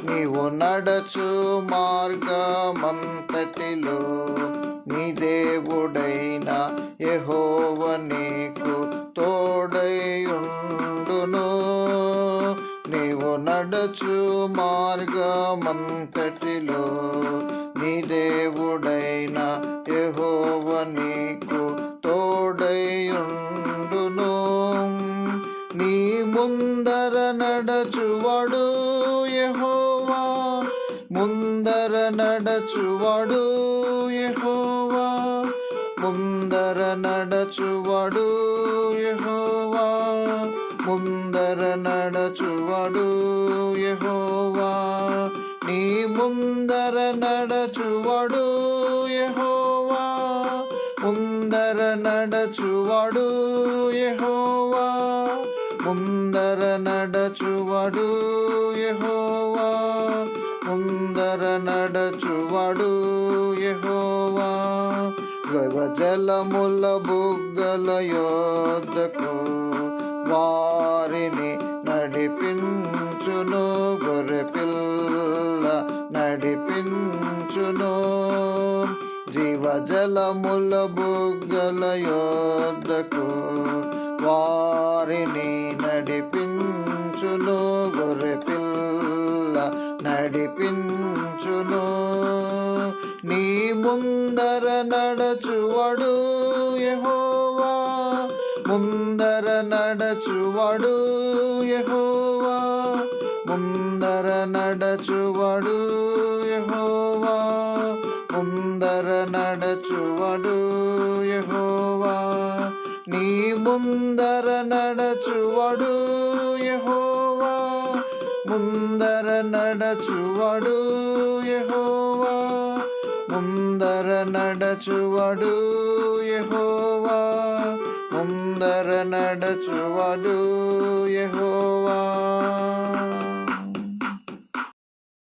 నీవు నడచు మార్గమంతటిలో నీ దేవుడైన యెహోవా నీకు తోడైయుండును. నీవు నడచు మార్గమంతటిలో నీ దేవుడైన యెహోవా నీకు తోడైయుండును. నీ ముందర నడచువాడు యెహోవా, ముందర నడచువాడు యెహోవా, ముందర నడచువాడు యెహోవా, ముందర నడచువాడు యెహోవా. నీ ముందర నడచువాడు యెహోవా, ముందర నడచువాడు యెహోవా, ముందర నడచువాడు యెహోవా, ముందర నడచువాడు యెహోవా. జలముల బుగ్గల యొద్దకు వారిని నడిపించును, గొర్రెపిల్ల నడిపించును. జీవజలముల బుగ్గల యొద్దకు వారిని నడిపించును, గొర్రెపిల్ల నడిపించును. నీ ముందర నడచువాడు యెహోవా, ముందర నడచువాడు యెహోవా, ముందర నడచువాడు యెహోవా, ముందర నడచువాడు యెహోవా. నీ ముందర నడచువాడు యెహోవా, ముందర నడచువాడు యెహోవా, ముందర నడచువాడు యెహోవా, ముందర నడచువాడు యెహోవా.